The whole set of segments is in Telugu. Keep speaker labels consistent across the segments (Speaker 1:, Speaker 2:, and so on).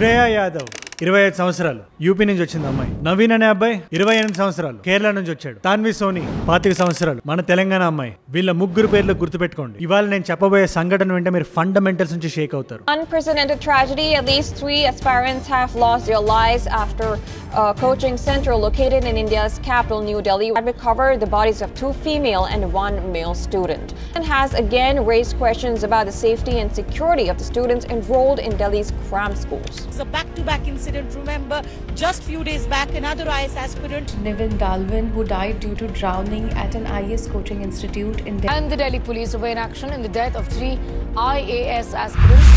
Speaker 1: శ్రేయా యాదవ్ 25 సంవత్సరాలు యూపీ నుంచి వచ్చింది అమ్మాయి. నవీన్ అనే అబ్బాయి 28 సంవత్సరాలు కేరళ నుంచి వచ్చాడు. తాన్వి సోని 25 సంవత్సరాలు మన తెలంగాణ అమ్మాయి. వీళ్ళ ముగ్గురు పేర్లు గుర్తుపెట్టుకోండి. ఇవాళ నేను చెప్పబోయే సంఘటన వెంట మీరు ఫండమెంటల్స్ నుంచి షేక్ అవుతారు.
Speaker 2: Unprecedented tragedy. At least 3 aspirants have lost their lives after a coaching center located in India's capital, New Delhi, had recovered the bodies of 2 female and 1 male student. And has again raised questions about the safety and security of the students enrolled in Delhi's cram schools.
Speaker 3: It's a back-to-back incident. Remember, just few days back, another IAS aspirant,
Speaker 4: Nivin Dalwin, who died due to drowning at an IAS coaching institute in Delhi.
Speaker 5: And the Delhi police were in action in the death of 3 IAS aspirants.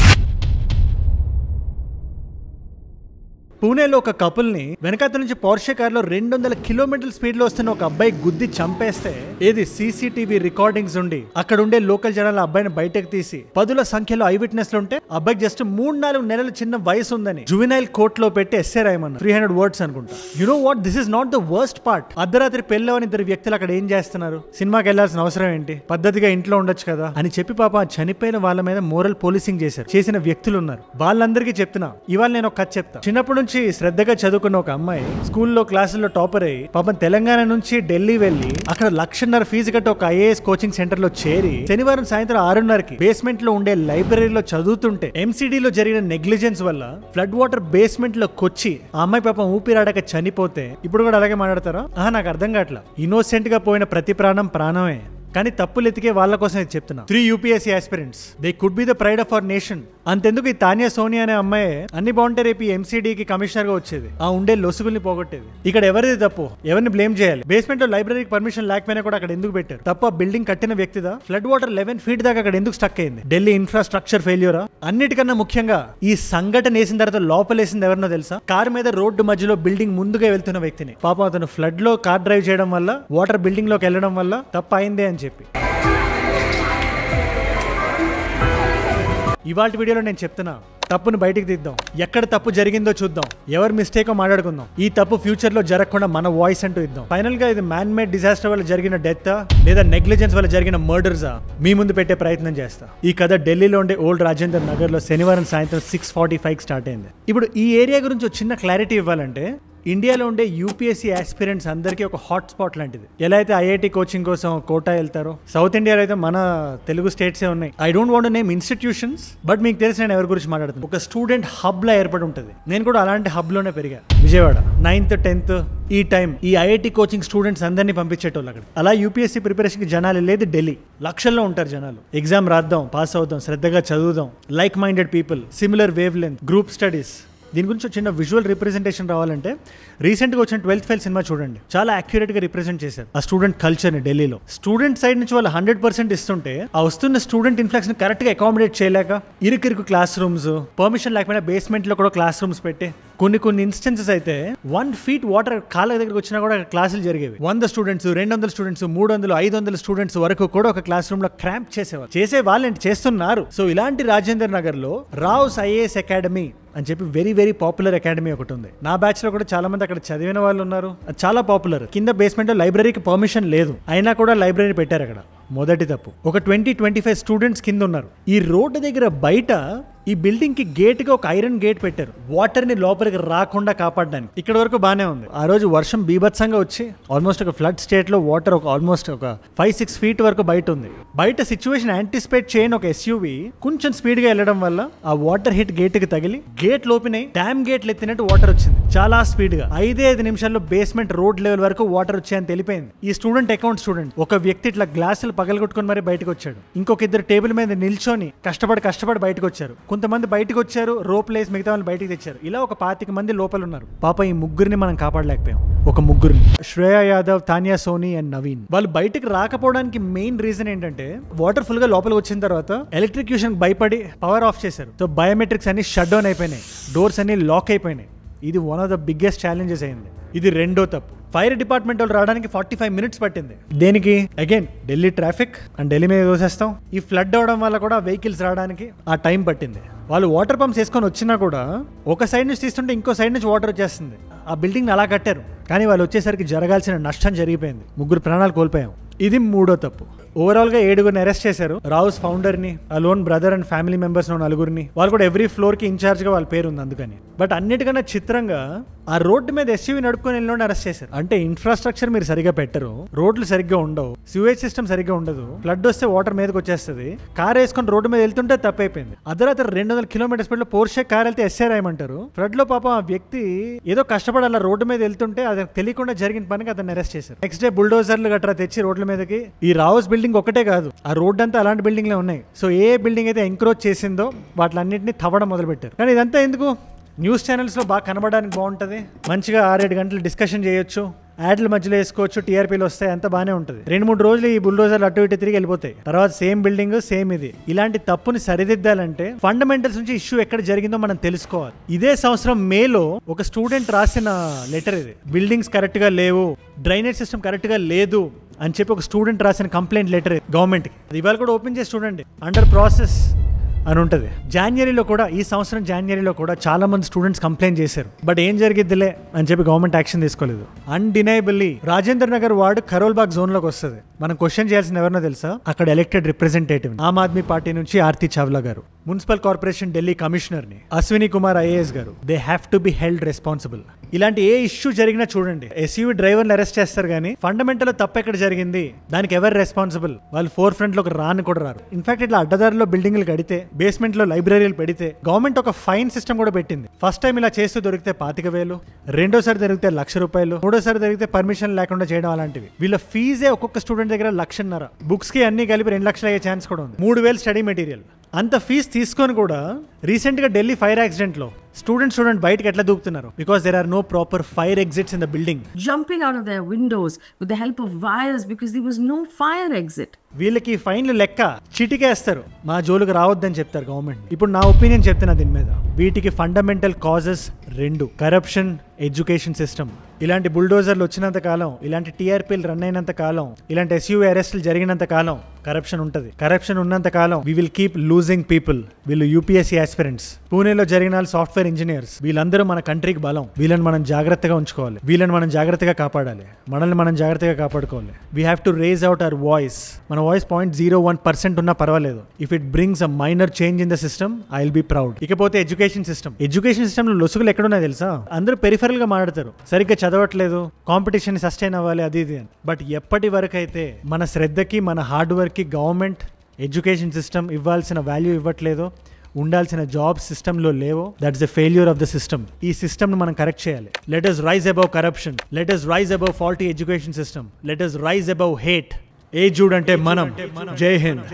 Speaker 1: పూణేలో ఒక కపుల్ ని వెనకాల నుంచి పోర్షే కారులో 200 కిలోమీటర్ల స్పీడ్ లో వస్తున్న ఒక అబ్బాయి గుద్ది చంపేస్తే ఏది సీసీటీవీ రికార్డింగ్స్ ఉండి అక్కడ ఉండే లోకల్ జనాల అబ్బాయిని బయటకు తీసి 10ల సంఖ్యలో ఐ విట్నెస్లు ఉంటే అబ్బాయికి జస్ట్ 3-4 నెలల చిన్న వయసు ఉందని జువెనైల్ కోర్ట్ లో పెట్టి ఎస్సే రాయమన్నారు. 300 వర్డ్స్ అనుకుంటా. You know what, this is not the worst part. అర్ధరాత్రి పెళ్ళవని 2 వ్యక్తులు అక్కడ ఏం చేస్తున్నారు? సినిమాకి వెళ్లాల్సిన అవసరం ఏంటి? పద్ధతిగా ఇంట్లో ఉండొచ్చు కదా అని చెప్పి పాప చనిపోయిన వాళ్ళ మీద మోరల్ పోలీసింగ్ చేశారు. చేసిన వ్యక్తులు ఉన్నారు. వాళ్ళందరికీ చెప్తున్నా. ఇవాళ నేను ఒక కథ చెప్తా. చిన్నప్పటి నుంచి శ్రద్ధగా చదువుకున్న ఒక అమ్మాయి స్కూల్లో క్లాసుల్లో టాపర్ అయ్యి పాపం తెలంగాణ నుంచి ఢిల్లీ వెళ్లి అక్కడ 1,50,000 ఫీజు కట్టి ఒక ఐఏఎస్ కోచింగ్ సెంటర్ లో చేరి శనివారం సాయంత్రం 6:30కి బేస్మెంట్ లో ఉండే లైబ్రరీలో చదువుతుంటే ఎంసీడీలో జరిగిన నెగ్లిజెన్స్ వల్ల ఫ్లడ్ వాటర్ బేస్మెంట్ లో కొచ్చి ఆ అమ్మాయి పాపం ఊపిరాడక చనిపోతే ఇప్పుడు కూడా అలాగే మాట్లాడతారా? నాకు అర్థం కావట్లా. ఇన్నోసెంట్ గా పోయిన ప్రతి ప్రాణం ప్రాణమే. కానీ తప్పులు ఎతికే వాళ్ళ కోసం ఇది చెప్తున్నా. 3 UPSC aspirants, they could be the pride of our nation. అంతెందుకు ఈ తాన్యా సోని అనే అమ్మాయి అన్ని బాగుంటే రేపు ఎంసీడీకి కమిషనర్ గా వచ్చేది. ఆ ఉండే లొసుగుల్ని పోగొట్టేది. ఇక్కడ ఎవరిది తప్పు? ఎవరిని బ్లేమ్ చేయాలి? బేస్మెంట్ లో లైబ్రరీకి పర్మిషన్ లేకపోయినా కూడా అక్కడ ఎందుకు పెట్టారు? తప్ప బిల్డింగ్ కట్టిన వ్యక్తిదా? ఫ్లడ్ వాటర్ 11 ఫీట్ దాకా అక్కడ ఎందుకు స్టక్ అయింది? ఢిల్లీ ఇన్ఫ్రాస్ట్రక్చర్ ఫెయిల్యూరా? అన్నిటికన్నా ముఖ్యంగా ఈ సంఘటన వేసిన తర్వాత లోపలేసింది ఎవరినో తెలుసా? కార్ మీద రోడ్డు మధ్యలో బిల్డింగ్ ముందుగా వెళ్తున్న వ్యక్తిని. పాపం అతను ఫ్లడ్ లో కార్ డ్రైవ్ చేయడం వల్ల వాటర్ బిల్డింగ్ లోకి వెళ్ళడం వల్ల తప్పు అయిందే అని చెప్పి ఇవాళ వీడియోలో నేను చెప్తున్నా. తప్పును బయటికి తీద్దాం. ఎక్కడ తప్పు జరిగిందో చూద్దాం. ఎవరు మిస్టేకో మాట్లాడుకుందాం. ఈ తప్పు ఫ్యూచర్ లో జరగకుండా మన వాయిస్ అంటూ ఇద్దాం. ఫైనల్ గా ఇది మ్యాన్ మేడ్ డిజాస్టర్ వల్ల జరిగిన డెత్ లేదా నెగ్లిజెన్స్ వల్ల జరిగిన మర్డర్సా మీ ముందు పెట్టే ప్రయత్నం చేస్తా. ఈ కథ ఢిల్లీలో ఉండే ఓల్డ్ రాజేందర్ నగర్ లో శనివారం సాయంత్రం 6:45 స్టార్ట్ అయింది. ఇప్పుడు ఈ ఏరియా గురించి ఒక చిన్న క్లారిటీ ఇవ్వాలంటే ఇండియాలో ఉండే యూపీఎస్సీ ఆస్పిరెంట్స్ అందరికీ ఒక హాట్ స్పాట్ లాంటిది. ఎలా అయితే ఐఐటి కోచింగ్ కోసం కోటా వెళ్తారో, సౌత్ ఇండియాలో అయితే మన తెలుగు స్టేట్సే ఉన్నాయి. I don't want name institutions, but మీకు తెలిసి నేను ఎవరి గురించి మాట్లాడుతున్నాను. ఒక స్టూడెంట్ హబ్ లా ఏర్పడి ఉంటుంది. నేను కూడా అలాంటి హబ్ లోనే పెరిగా. విజయవాడ 9th 10th ఈ టైం ఈ ఐఐటి కోచింగ్ స్టూడెంట్స్ అందరినీ పంపించేటోళ్ళు అక్కడ. అలా యూపీఎస్సీ ప్రిపరేషన్కి జనాలు లేదు. ఢిల్లీ లక్షల్లో ఉంటారు జనాలు. ఎగ్జామ్ రాద్దాం, పాస్ అవుదాం, శ్రద్ధగా చదువుదాం, like minded people, similar wave length, group studies. దీని గురించి చిన్న విజువల్ రిప్రజెంటేషన్ రావాలంటే రీసెంట్గా వచ్చిన 12th ఫెయిల్ సినిమా చూడండి. చాలా యాక్యురేట్గా రిప్రజెంట్ చేశారు ఆ స్టూడెంట్ కల్చర్ని ఢిల్లీలో. స్టూడెంట్ సైడ్ నుంచి వాళ్ళు 100% ఇస్తుంటే ఆ వస్తున్న స్టూడెంట్ ఇన్ఫ్లక్స్ని కరెక్ట్గా అకామిడేట్ చేయలేక ఇరుకిరుకు క్లాస్ రూమ్స్, పర్మిషన్ లేకపోయినా బేస్మెంట్లో కూడా క్లాస్ రూమ్స్ పెట్టి కొన్ని ఇన్స్టెన్సెస్ అయితే 1 feet వాటర్ కాళ్ళ దగ్గరకు వచ్చినా కూడా క్లాసులు జరిగేవి. 100 స్టూడెంట్స్, 200 స్టూడెంట్స్, 300, 500 స్టూడెంట్స్ వరకు కూడా ఒక క్లాస్ రూమ్ లో క్రాంప్ చేసేవారు. చేసే వాళ్ళని చేస్తున్నారు. సో ఇలాంటి రాజేందర్ నగర్ లో రావ్స్ ఐఏఎస్ అకాడమీ అని చెప్పి వెరీ వెరీ పాపులర్ అకాడమీ ఒకటి ఉంది. నా బ్యాచ్ లో కూడా చాలా మంది అక్కడ చదివిన వాళ్ళు ఉన్నారు. చాలా పాపులర్. కింద బేస్మెంట్ లో లైబ్రరీకి పర్మిషన్ లేదు, అయినా కూడా లైబ్రరీ పెట్టారు అక్కడ. మొదటి తప్పు. ఒక 20-25 స్టూడెంట్స్ కింద ఉన్నారు. ఈ రోడ్డు దగ్గర బయట ఈ బిల్డింగ్ కి గేట్ గా ఒక ఐరన్ గేట్ పెట్టారు, వాటర్ ని లోపలికి రాకుండా కాపాడడానికి. ఇక్కడ వరకు బానే ఉంది. ఆ రోజు వర్షం బీభత్సంగా వచ్చి ఆల్మోస్ట్ ఒక ఫ్లడ్ స్టేట్ లో వాటర్ ఆల్మోస్ట్ ఒక 5-6 feet వరకు బయట ఉంది. బయట సిచ్యువేషన్ యాంటిసిపేట్ చేయని ఒక ఎస్యూవి కొంచెం స్పీడ్ గా వెళ్ళడం వల్ల ఆ వాటర్ హిట్ గేట్ కి తగిలి గేట్ లోపినాయి. డ్యామ్ గేట్లు ఎత్తినట్టు వాటర్ వచ్చింది చాలా స్పీడ్ గా. 5 నిమిషాల్లో బేస్మెంట్ రోడ్ లెవెల్ వరకు వాటర్ వచ్చాయని తెలిపోయింది. ఈ స్టూడెంట్ అకౌంట్ స్టూడెంట్ ఒక వ్యక్తి ఇట్లా గ్లాసులు పగలగొట్టుకుని మరి బయటకు వచ్చాడు. ఇంకొక 2 టేబుల్ మీద నిల్చొని కష్టపడి బయటకు వచ్చారు. కొంతమంది బయటకు వచ్చారు, రోప్ లేసి మిగతా వాళ్ళు బయటకు తెచ్చారు. ఇలా ఒక 25 మంది లోపల ఉన్నారు. పాప ఈ ముగ్గురిని మనం కాపాడలేకపోయాం. ఒక ముగ్గురిని, శ్రేయా యాదవ్, తాన్యా సోని అండ్ నవీన్. వాళ్ళు బయటకు రాకపోవడానికి మెయిన్ రీజన్ ఏంటంటే వాటర్ ఫుల్ గా లోపలికి వచ్చిన తర్వాత ఎలక్ట్రిక్యూషన్ భయపడి పవర్ ఆఫ్ చేశారు. సో బయోమెట్రిక్స్ అన్ని షట్ డౌన్ అయిపోయినాయి, డోర్స్ అన్ని లాక్ అయిపోయినాయి. ఇది one of the biggest challenges అయింది. ఇది రెండో తప్పు. ఫైర్ డిపార్ట్మెంట్ వాళ్ళు రావడానికి 45 minutes పట్టింది. దేనికి? Again Delhi traffic and Delhi మీద దోసేస్తాం. ఈ ఫ్లడ్ అవడం వల్ల కూడా వెహికల్స్ రావడానికి ఆ టైం పట్టింది. వాళ్ళు వాటర్ పంప్స్ వేసుకొని వచ్చినా కూడా ఒక సైడ్ నుంచి తీస్తుంటే ఇంకో సైడ్ నుంచి వాటర్ వచ్చేస్తుంది. ఆ బిల్డింగ్ అలా కట్టారు, కానీ వాళ్ళు వచ్చేసరికి జరగాల్సిన నష్టం జరిగిపోయింది. 3 ప్రాణాలు కోల్పోయాం. ఇది మూడో తప్పు. ఓవరాల్ గా 7 అరెస్ట్ చేశారు. రావుస్ ఫౌండర్ ని, alone brother and family members నలుగురిని. వాళ్ళు కూడా ఎవ్రీ ఫ్లోర్ కి ఇన్ఛార్జ్ గా వాళ్ళ పేరు ఉంది అందుకని. బట్ అన్నిటికన్నా చిత్రంగా ఆ రోడ్డు మీద ఎస్యూవీ నడుపుకొని వెళ్ళి అరెస్ట్ చేశారు. అంటే ఇన్ఫ్రాస్ట్రక్చర్ మీరు సరిగ్గా పెట్టరు, రోడ్లు సరిగ్గా ఉండవు, సివేజ్ సిస్టమ్ సరిగ్గా ఉండదు, ఫ్లడ్ వస్తే వాటర్ మీదకి వచ్చేస్తుంది, కార్ వేసుకొని రోడ్డు మీద వెళ్తుంటే తప్పైపోయింది. అర్ధరాత్రి 200 కిలోమీటర్ స్పీడ్ లో పోర్షే కార్ వెళ్తే ఎస్ఐ రాయమంటారు. ఫ్లడ్ లో పాపం ఆ వ్యక్తి ఏదో కష్టపడి అలా రోడ్డు మీద వెళ్తుంటే అది తెలియకుండా జరిగిన పనికి అతన్ని అరెస్ట్ చేశారు. నెక్స్ట్ డే బుల్డోజర్లు గట్రా తెచ్చి రోడ్ల మీదకి. ఈ రావుస్ బిల్డింగ్ ఒకటే కాదు, ఆ రోడ్ అంతా అలాంటి బిల్డింగ్లే ఉన్నాయి. సో ఏ బిల్డింగ్ అయితే ఎంక్రోచ్ చేసిందో వాటిలన్నింటినీ తవ్వడం మొదలు పెట్టారు. కానీ ఇదంతా ఎందుకు? న్యూస్ ఛానల్స్లో బాగా కనబడడానికి బాగుంటుంది, మంచిగా 6-7 గంటలు డిస్కషన్ చేయొచ్చు, యాడ్ల మధ్యలో వేసుకోవచ్చు, టీఆర్పీలు వస్తాయి, అంతా బాగానే ఉంటుంది. 2-3 రోజులు ఈ బుల్డోజర్లు అటు ఇటు తిరిగి వెళ్ళిపోతాయి. తర్వాత సేమ్ బిల్డింగ్ సేమ్ ఇది. ఇలాంటి తప్పుని సరిదిద్దాలంటే ఫండమెంటల్స్ నుంచి ఇష్యూ ఎక్కడ జరిగిందో మనం తెలుసుకోవాలి. ఇదే సంవత్సరం మేలో ఒక స్టూడెంట్ రాసిన లెటర్ ఇది. బిల్డింగ్స్ కరెక్ట్ గా లేవు, డ్రైనేజ్ సిస్టమ్ కరెక్ట్ గా లేదు అని చెప్పి ఒక స్టూడెంట్ రాసిన కంప్లైంట్ లెటర్ గవర్నమెంట్ కి. అది ఇవాళ కూడా ఓపెన్ చేసి చూడండి, అండర్ ప్రాసెస్ అని ఉంటుంది. జాన్వరిలో కూడా, ఈ సంవత్సరం జాన్వరిలో కూడా చాలా మంది స్టూడెంట్స్ కంప్లైంట్ చేశారు. బట్ ఏం జరిగిద్దిలే అని చెప్పి గవర్నమెంట్ యాక్షన్ తీసుకోలేదు. అన్డినైబుల్లీ రాజేంద్ర నగర్ వార్డు కరోల్బాగ్ జోన్ లోకి వస్తుంది. మనం క్వశ్చన్ చేయాల్సిన ఎవరినో తెలుసా? అక్కడ elected representative Aam Aadmi party నుంచి ఆర్తి చావ్లా గారు, మున్సిపల్ కార్పొరేషన్ ఢిల్లీ కమిషనర్ ని అశ్విని కుమార్ ఐఏఎస్ గారు. They have to be held responsible. ఇలాంటి ఏ ఇష్యూ జరిగినా చూడండి, ఎస్యూవీ డ్రైవర్ని అరెస్ట్ చేస్తారు కానీ ఫండమెంటల్ తప్పు ఎక్కడ జరిగింది, దానికి ఎవరు రెస్పాన్సిబుల్, వాళ్ళు ఫోర్ ఫ్రంట్ లోకి కూడా రారు. ఇన్ఫాక్ట్ ఇట్లా అడ్డదారిలో బిల్డింగ్లు కడితే, బేస్మెంట్ లో లైబ్రరీలు పెడితే గవర్నమెంట్ ఒక ఫైన్ సిస్టమ్ కూడా పెట్టింది. ఫస్ట్ టైం ఇలా చేస్తూ దొరికితే 25,000, రెండోసారి దొరికితే 1,00,000 రూపాయలు, మూడోసారి దొరికితే పర్మిషన్ లేకుండా చేయడం అలాంటివి. వీళ్ళ ఫీజే ఒక్కొక్క స్టూడెంట్ దగ్గర 1,50,000. బుక్స్ కి అన్ని కలిపి 2 లక్షలు అయ్యే ఛాన్స్ కూడా ఉంది. 3,000 స్టడీ మెటీరియల్. అంత ఫీజు తీసుకొని కూడా రీసెంట్ గా ఢిల్లీ ఫైర్ యాక్సిడెంట్ లో స్టూడెంట్ బయటకు ఎట్లా దూకుతున్నారు? Because there are no proper fire exits in the building.
Speaker 6: Jumping out of their windows with the help of wires because there was no fire exit.
Speaker 1: వీళ్ళకి ఫైన్లు లెక్క చిటికేస్తారు, మా జోలికి రావద్దని చెప్తారు గవర్నమెంట్. ఇప్పుడు నా ఒపీనియన్ చెప్తున్నా దీని మీద. వీటికి fundamental causes 2: corruption, education system. ఇలాంటి బుల్డోజర్లు వచ్చినంత కాలం, ఇలాంటి టీఆర్పీలు రన్ అయినంత కాలం, ఇలాంటి ఎస్యూవీ అరెస్టులు జరిగినంత కాలం కరప్షన్ ఉంటుంది. కరప్షన్ ఉన్నంత కాలం we will keep losing people. వీళ్ళు యూపీఎస్సీ ఆస్పిరెంట్స్, పూణేలో జరిగిన సాఫ్ట్వేర్ ఇంజనీర్స్, వీళ్ళందరూ మన కంట్రీకి బలం. వీళ్ళని మనం జాగ్రత్తగా ఉంచుకోవాలి, వీళ్ళని మనం జాగ్రత్తగా కాపాడాలి, మనల్ని మనం జాగ్రత్తగా కాపాడుకోవాలి. We have to raise out our voice. మన వాయిస్ 0.01% ఉన్నా పర్వాలేదు. If it brings a minor change in the system, I will be proud. ఇకపోతే ఎడ్యుకేషన్ సిస్టమ్ లో లొసుగులు ఎక్కడున్నాయి తెలుసా? అందరూ పెరిఫరల్ గా మాట్లాడతారు, సరిగ్గా చదవట్లేదు, కాంపిటీషన్ సస్టైన్ అవ్వాలి, అది ఇది అని. బట్ ఎప్పటి వరకు అయితే మన శ్రద్ధకి, మన హార్డ్ వర్క్ కి గవర్నమెంట్ ఎడ్యుకేషన్ సిస్టమ్ ఇవ్వాల్సిన వాల్యూ ఇవ్వట్లేదో, ఉండాల్సిన జాబ్ సిస్టమ్ లో లేవో, that's the failure of the system. ఈ సిస్టమ్ ను మనం కరెక్ట్ చేయాలి. Let us rise above corruption, let us rise above faulty education system, let us rise above hate. ఏ జూడ్ అంటే మనం. జై హింద్.